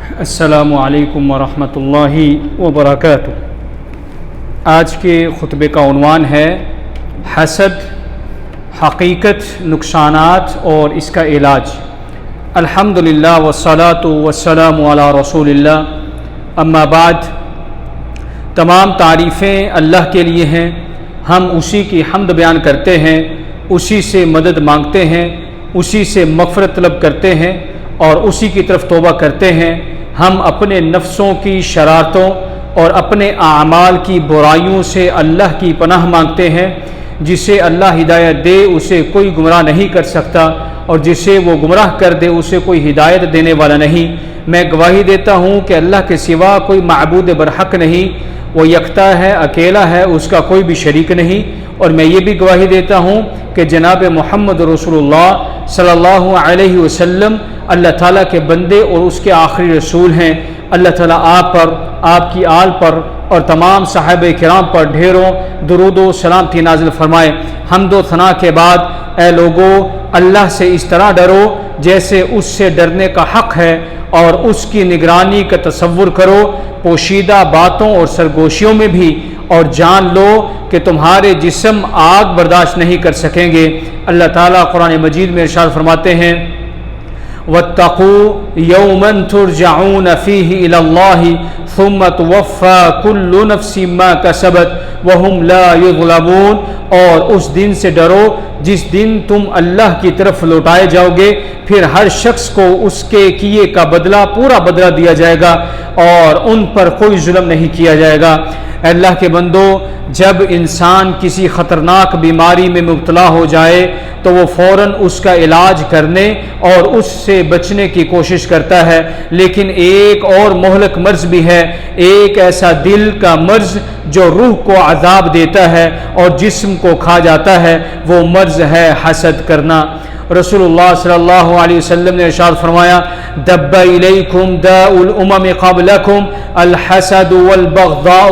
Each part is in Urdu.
السلام علیکم ورحمۃ اللہ وبرکاتہ۔ آج کے خطبے کا عنوان ہے حسد، حقیقت، نقصانات اور اس کا علاج۔ الحمدللہ والصلاۃ والسلام علی رسول اللہ، اما بعد۔ تمام تعریفیں اللہ کے لیے ہیں، ہم اسی کی حمد بیان کرتے ہیں، اسی سے مدد مانگتے ہیں، اسی سے مغفرت طلب کرتے ہیں اور اسی کی طرف توبہ کرتے ہیں۔ ہم اپنے نفسوں کی شرارتوں اور اپنے اعمال کی برائیوں سے اللہ کی پناہ مانگتے ہیں۔ جسے اللہ ہدایت دے اسے کوئی گمراہ نہیں کر سکتا، اور جسے وہ گمراہ کر دے اسے کوئی ہدایت دینے والا نہیں۔ میں گواہی دیتا ہوں کہ اللہ کے سوا کوئی معبود برحق نہیں، وہ یکتا ہے، اکیلا ہے، اس کا کوئی بھی شریک نہیں۔ اور میں یہ بھی گواہی دیتا ہوں کہ جناب محمد رسول اللہ صلی اللہ علیہ وسلم اللہ تعالیٰ کے بندے اور اس کے آخری رسول ہیں۔ اللہ تعالیٰ آپ پر، آپ کی آل پر اور تمام صحابہ کرام پر ڈھیروں درود و سلامتی نازل فرمائے۔ حمد و ثنا کے بعد، اے لوگو، اللہ سے اس طرح ڈرو جیسے اس سے ڈرنے کا حق ہے، اور اس کی نگرانی کا تصور کرو پوشیدہ باتوں اور سرگوشیوں میں بھی، اور جان لو کہ تمہارے جسم آگ برداشت نہیں کر سکیں گے۔ اللہ تعالیٰ قرآن مجید میں ارشاد فرماتے ہیں، وَاتَّقُوا يَوْمًا تُرْجَعُونَ فِيهِ إِلَى اللَّهِ ثُمَّ تُوَفَّى كُلُّ نَفْسٍ مَّا كَسَبَتْ وَهُمْ لَا يُظْلَمُونَ، اور اس دن سے ڈرو جس دن تم اللہ کی طرف لوٹائے جاؤ گے، پھر ہر شخص کو اس کے کیے کا بدلہ، پورا بدلہ دیا جائے گا، اور ان پر کوئی ظلم نہیں کیا جائے گا۔ اے اللہ کے بندو، جب انسان کسی خطرناک بیماری میں مبتلا ہو جائے تو وہ فوراً اس کا علاج کرنے اور اس سے بچنے کی کوشش کرتا ہے، لیکن ایک اور مہلک مرض بھی ہے، ایک ایسا دل کا مرض جو روح کو عذاب دیتا ہے اور جسم کو کھا جاتا ہے، وہ مرض ہے حسد کرنا۔ رسول اللہ صلی اللہ علیہ وسلم نے ارشاد فرمایا، دب الیکم داء الامم قبلکم الحسد والبغضاء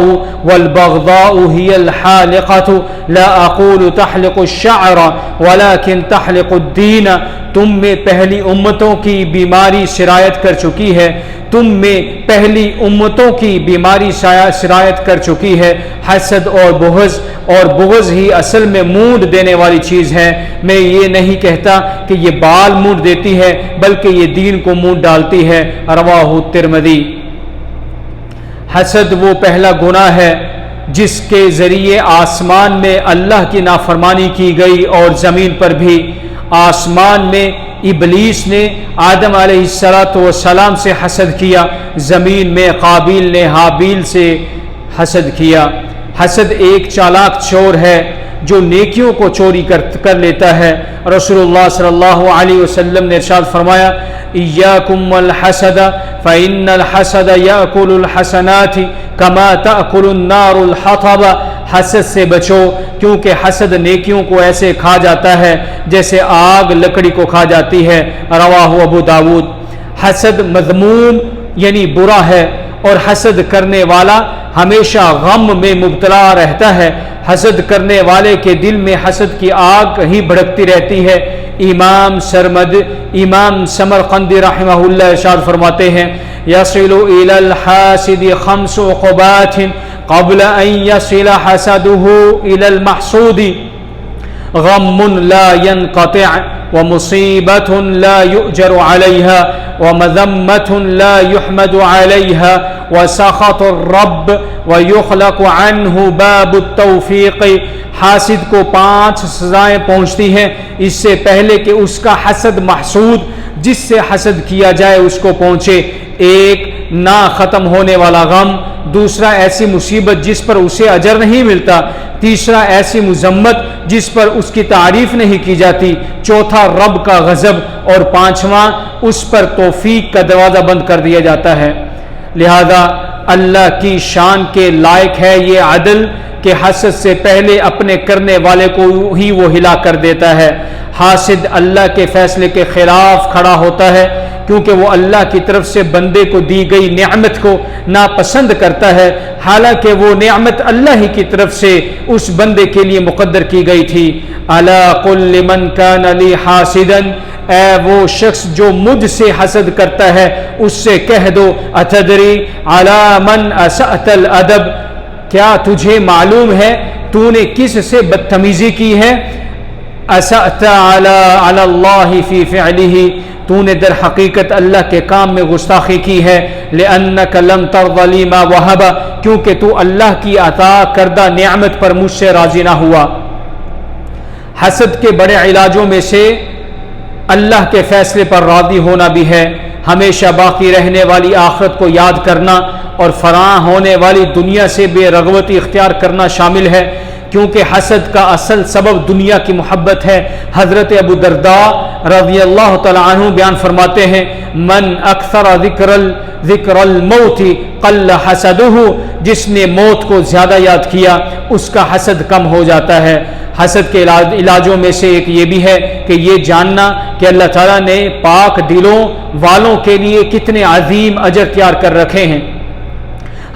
والبغضاء هي الحالقة لا اقول تحلق الشعر ولكن تحلق الدین۔ تم میں پہلی امتوں کی بیماری سرایت کر چکی ہے، تم میں پہلی امتوں کی بیماری سرایت کر چکی ہے، حسد اور بغض ہی اصل میں مونڈ دینے والی چیز ہے۔ میں یہ نہیں کہتا کہ یہ بال مونڈ دیتی ہے، بلکہ یہ دین کو مونڈ ڈالتی ہے۔ رواہ ترمذی۔ حسد وہ پہلا گناہ ہے جس کے ذریعے آسمان میں اللہ کی نافرمانی کی گئی، اور زمین پر بھی۔ آسمان میں ابلیس نے آدم علیہ السلام سے حسد کیا، زمین میں قابیل نے حابیل سے حسد کیا۔ حسد ایک چالاک چور ہے جو نیکیوں کو چوری کر لیتا ہے۔ رسول اللہ صلی اللہ علیہ وسلم نے ارشاد فرمایا، ایاکم والحسد فإن الحسد یأکل الحسنات کما تأکل النار الحطب۔ حسد سے بچو، کیونکہ حسد نیکیوں کو ایسے کھا جاتا ہے جیسے آگ لکڑی کو کھا جاتی ہے۔ رواہ ابو داود۔ حسد مذموم یعنی برا ہے، اور حسد کرنے والا ہمیشہ غم میں مبتلا رہتا ہے۔ حسد کرنے والے کے دل میں حسد کی آگ ہی بھڑکتی رہتی ہے۔ امام سمرقندی رحمہ اللہ ارشاد فرماتے ہیں، یصل الی الحاسد خمس عقبات قبل ان یصل حسده الی المحسود، غم لا ينقطع ومصیبت لا یؤجر علیہا ومذمة لا يحمد عليها وسخط الرب ويخلق عنه باب التوفیق۔ حاسد کو 5 سزائیں پہنچتی ہیں اس سے پہلے کہ اس کا حسد محسود جس سے حسد کیا جائے اس کو پہنچے۔ ایک، نہ ختم ہونے والا غم، دوسرا ایسی مصیبت جس پر اسے اجر نہیں ملتا، تیسرا ایسی مذمت جس پر اس کی تعریف نہیں کی جاتی، چوتھا رب کا غضب، اور پانچواں اس پر توفیق کا دروازہ بند کر دیا جاتا ہے۔ لہذا اللہ کی شان کے لائق ہے یہ عدل کہ حسد سے پہلے اپنے کرنے والے کو ہی وہ ہلاک کر دیتا ہے۔ حاسد اللہ کے فیصلے کے خلاف کھڑا ہوتا ہے، کیونکہ وہ اللہ کی طرف سے بندے کو دی گئی نعمت کو ناپسند کرتا ہے، حالانکہ وہ نعمت اللہ ہی کی طرف سے اس بندے کے لیے مقدر کی گئی تھی۔ الا قل لمن كان لي حاسدا، اے وہ شخص جو مجھ سے حسد کرتا ہے اس سے کہہ دو، اتدری علی من اسأت الادب، کیا تجھے معلوم ہے تو نے کس سے بدتمیزی کی ہے؟ اسأت علی اللہ فی فعلہ، تو نے در حقیقت اللہ کے کام میں گستاخی کی ہے، لأنک لم ترض لی ما وہب، کیونکہ تو اللہ کی عطا کردہ نعمت پر مجھ سے راضی نہ ہوا۔ حسد کے بڑے علاجوں میں سے اللہ کے فیصلے پر راضی ہونا بھی ہے، ہمیشہ باقی رہنے والی آخرت کو یاد کرنا اور فراں ہونے والی دنیا سے بے رغبتی اختیار کرنا شامل ہے، کیونکہ حسد کا اصل سبب دنیا کی محبت ہے۔ حضرت ابو درداء رضی اللہ تعالیٰ عنہ بیان فرماتے ہیں، من اکثر ذکر الموت قل حسدہ، جس نے موت کو زیادہ یاد کیا اس کا حسد کم ہو جاتا ہے۔ حسد کے علاجوں میں سے ایک یہ بھی ہے کہ یہ جاننا کہ اللہ تعالیٰ نے پاک دلوں والوں کے لیے کتنے عظیم اجر تیار کر رکھے ہیں۔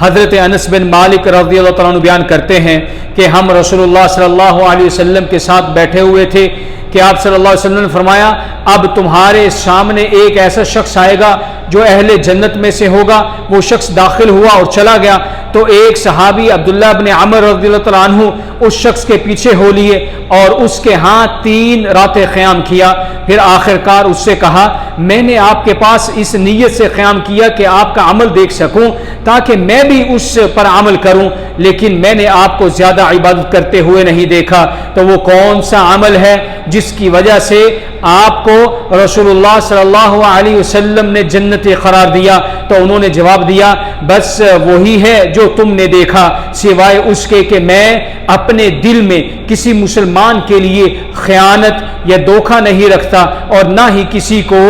حضرت انس بن مالک رضی اللہ تعالیٰ عنہ بیان کرتے ہیں کہ ہم رسول اللہ صلی اللہ علیہ وسلم کے ساتھ بیٹھے ہوئے تھے کہ آپ صلی اللہ علیہ وسلم نے فرمایا، اب تمہارے سامنے ایک ایسا شخص آئے گا جو اہل جنت میں سے ہوگا۔ وہ شخص داخل ہوا اور چلا گیا تو ایک صحابی عبداللہ بن عمر رضی اللہ تعالیٰ عنہ اس شخص کے پیچھے ہو لیے اور اس کے ہاں 3 راتیں قیام کیا۔ پھر آخر کار اس سے کہا، میں نے آپ کے پاس اس نیت سے قیام کیا کہ آپ کا عمل دیکھ سکوں تاکہ میں بھی اس پر عمل کروں، لیکن میں نے آپ کو زیادہ عبادت کرتے ہوئے نہیں دیکھا، تو وہ کون سا عمل ہے جس کی وجہ سے آپ کو رسول اللہ صلی اللہ علیہ وسلم نے جنتی قرار دیا؟ تو انہوں نے جواب دیا، بس وہی ہے جو تم نے دیکھا، سوائے اس کے کہ میں اپنے دل میں کسی مسلمان کے لیے خیانت یا دھوکہ نہیں رکھتا اور نہ ہی کسی کو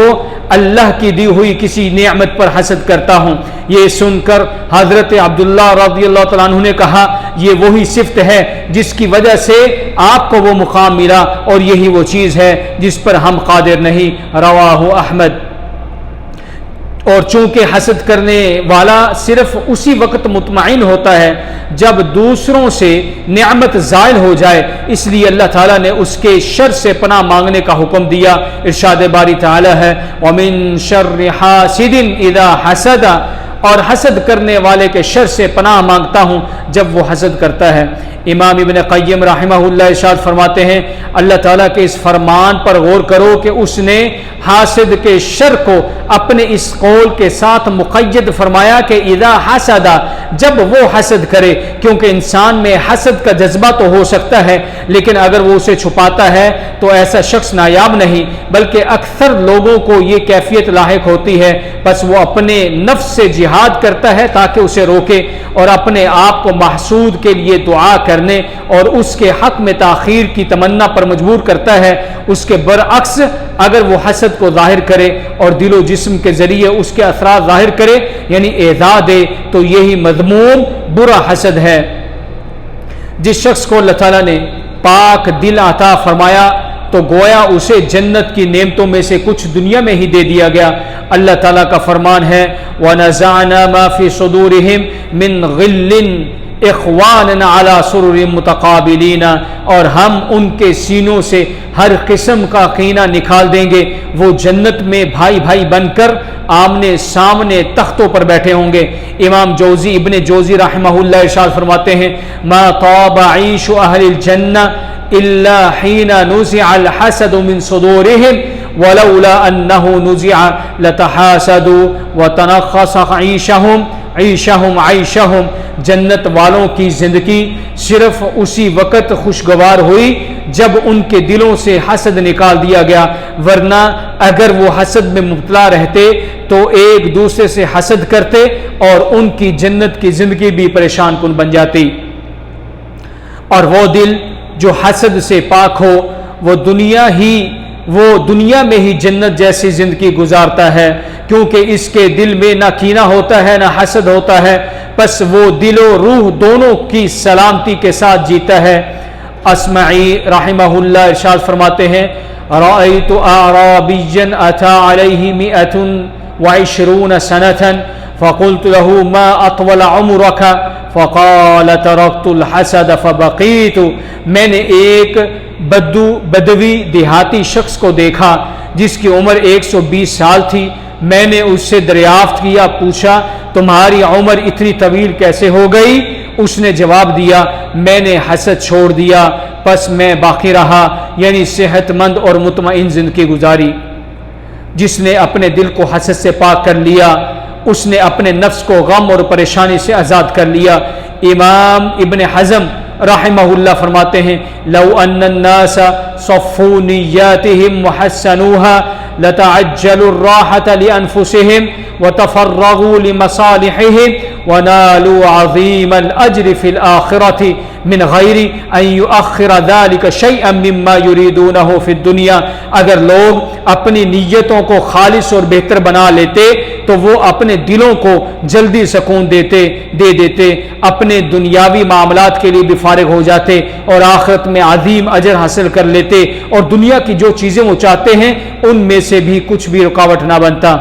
اللہ کی دی ہوئی کسی نعمت پر حسد کرتا ہوں۔ یہ سن کر حضرت عبداللہ رضی اللہ تعالیٰ عنہ نے کہا، یہ وہی صفت ہے جس کی وجہ سے آپ کو وہ مقام ملا اور یہی وہ چیز ہے جس پر ہم قادر نہیں۔ رواہ احمد۔ اور چونکہ حسد کرنے والا صرف اسی وقت مطمئن ہوتا ہے جب دوسروں سے نعمت زائل ہو جائے، اس لیے اللہ تعالیٰ نے اس کے شر سے پناہ مانگنے کا حکم دیا۔ ارشاد باری تعالیٰ ہے، وَمِن شَرِّ حَاسِدٍ إِذَا حَسَدَ، اور حسد کرنے والے کے شر سے پناہ مانگتا ہوں جب وہ حسد کرتا ہے۔ امام ابن قیم رحمہ اللہ ارشاد فرماتے ہیں، اللہ تعالیٰ کے اس فرمان پر غور کرو کہ اس نے حاسد کے شر کو اپنے اس قول کے ساتھ مقید فرمایا کہ اذا حسد، جب وہ حسد کرے، کیونکہ انسان میں حسد کا جذبہ تو ہو سکتا ہے لیکن اگر وہ اسے چھپاتا ہے تو ایسا شخص نایاب نہیں، بلکہ اکثر لوگوں کو یہ کیفیت لاحق ہوتی ہے، بس وہ اپنے نفس سے جہاد کرتا ہے تاکہ اسے روکے اور اپنے آپ کو محسود کے لیے دعا کرنے اور اس کے حق میں تاخیر کی تمنا پر مجبور کرتا ہے۔ اس کے برعکس اگر وہ حسد کو ظاہر کرے اور دل و جسم کے ذریعے اس کے اثرات ظاہر کرے، یعنی ایذا دے، تو یہی مذموم برا حسد ہے۔ جس شخص کو اللہ تعالیٰ نے پاک دل عطا فرمایا تو گویا اسے جنت کی نعمتوں میں سے کچھ دنیا میں ہی دے دیا گیا۔ اللہ تعالیٰ کا فرمان ہے، وَنَزَعْنَا مَا فِي صُدُورِهِمْ مِنْ غِلٍّ اخواننا علی سرر متقابلین، اور ہم ان کے سینوں سے ہر قسم کا کینہ نکال دیں گے، وہ جنت میں بھائی بھائی بن کر آمنے سامنے تختوں پر بیٹھے ہوں گے۔ امام جوزی ابن جوزی رحمہ اللہ ارشاد فرماتے ہیں، ما طاب عیش اہل الجنہ الا حین نزع الحسد من صدورهم ولولا انه نزع لتحاسدوا وتنخص عیشہم۔ جنت والوں کی زندگی صرف اسی وقت خوشگوار ہوئی جب ان کے دلوں سے حسد نکال دیا گیا، ورنہ اگر وہ حسد میں مبتلا رہتے تو ایک دوسرے سے حسد کرتے اور ان کی جنت کی زندگی بھی پریشان کن بن جاتی۔ اور وہ دل جو حسد سے پاک ہو وہ دنیا میں ہی جنت جیسی زندگی گزارتا ہے، کیونکہ اس کے دل میں نہ کینہ ہوتا ہے نہ حسد ہوتا ہے، بس وہ دل و روح دونوں کی سلامتی کے ساتھ جیتا ہے۔ اسمعی رحمہ اللہ ارشاد فرماتے ہیں، رأيت أعرابيا أتى عليه 120 سنة فقلت له ما أطول عمرك فقال تركت الحسد فبقيت. میں نے ایک بدوی دیہاتی شخص کو دیکھا جس کی عمر 120 سال تھی. میں نے اس سے دریافت کیا، پوچھا تمہاری عمر اتنی طویل کیسے ہو گئی؟ اس نے جواب دیا میں نے حسد چھوڑ دیا پس میں باقی رہا، یعنی صحت مند اور مطمئن زندگی گزاری. جس نے اپنے دل کو حسد سے پاک کر لیا اس نے اپنے نفس کو غم اور پریشانی سے آزاد کر لیا. امام ابن حزم رحمہ اللہ فرماتے ہیں لو ان الناس صفوا نیاتهم وحسنوها لتعجلوا الراحة لأنفسهم وتفرغوا لمصالحهم ونالوا عظيم الأجر في الآخرة من غير أن يؤخر ذلك شيئا مما يريدونه في الدنيا. اگر لوگ اپنی نیتوں کو خالص اور بہتر بنا لیتے تو وہ اپنے دلوں کو جلدی سکون دے دیتے، اپنے دنیاوی معاملات کے لیے بھی فارغ ہو جاتے اور آخرت میں عظیم اجر حاصل کر لیتے، اور دنیا کی جو چیزیں وہ چاہتے ہیں ان میں سے بھی کچھ بھی رکاوٹ نہ بنتا.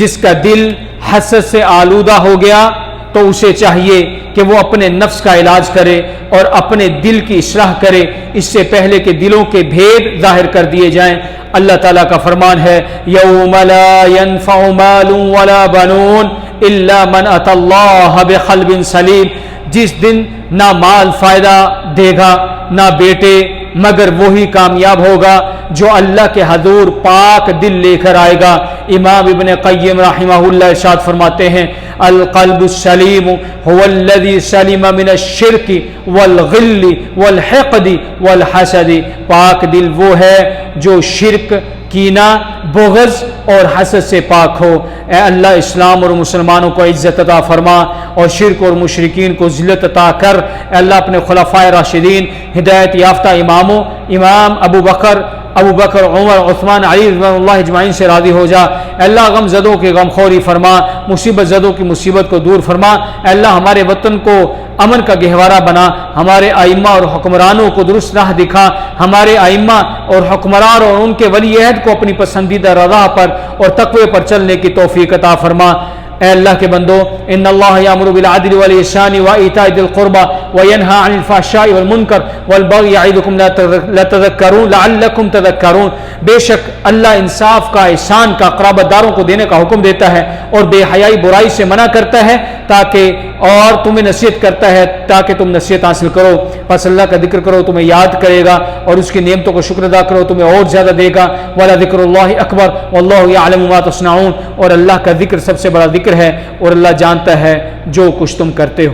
جس کا دل حسد سے آلودہ ہو گیا تو اسے چاہیے کہ وہ اپنے نفس کا علاج کرے اور اپنے دل کی اصلاح کرے اس سے پہلے کہ دلوں کے بھید ظاہر کر دیے جائیں. اللہ تعالیٰ کا فرمان ہے یوم لا ينفع مال ولا بنون الا من اتى اللہ بقلب سلیم. جس دن نہ مال فائدہ دے گا نہ بیٹے مگر وہی کامیاب ہوگا جو اللہ کے حضور پاک دل لے کر آئے گا. امام ابن قیم رحمہ اللہ ارشاد فرماتے ہیں القلب السلیم هو الذي سلم من الشرك والغل والحقد والحسد. پاک دل وہ ہے جو شرک، کینہ، بغض اور حسد سے پاک ہو. اے اللہ اسلام اور مسلمانوں کو عزت عطا فرما اور شرک اور مشرکین کو ذلت عطا کر. اے اللہ اپنے خلفائے راشدین ہدایت یافتہ اماموں امام ابو بکر عمر عثمان علی رضوان اللہ اجمعین سے راضی ہو جا. اے اللہ غم زدوں کی غم خوری فرما، مصیبت زدوں کی مصیبت کو دور فرما. اے اللہ ہمارے وطن کو امن کا گہوارہ بنا، ہمارے ائمہ اور حکمرانوں کو درست راہ دکھا، ہمارے ائمہ اور حکمران اور ان کے ولی عہد کو اپنی پسندیدہ رضا پر اور تقوی پر چلنے کی توفیق عطا فرما. اے اللہ کے بندو ان اللہ یامر بالعدل والاحسان وایتاء ذی القربى وینہی عن الفحشاء والمنکر والبغی یعظکم لعلکم تذکرون. بے شک اللہ انصاف کا، احسان کا، قرابت داروں کو دینے کا حکم دیتا ہے اور بے حیائی برائی سے منع کرتا ہے اور تمہیں نصیحت کرتا ہے تاکہ تم نصیحت حاصل کرو. پس اللہ کا ذکر کرو تمہیں یاد کرے گا اور اس کی نعمتوں کو شکر ادا کرو تمہیں اور زیادہ دے گا. وَلَذِكْرُ اللَّهِ أَكْبَرُ وَاللَّهُ يَعْلَمُ مَا تَصْنَعُونَ. اور اللہ کا ذکر سب سے بڑا ذکر ہے اور اللہ جانتا ہے جو کچھ تم کرتے ہو.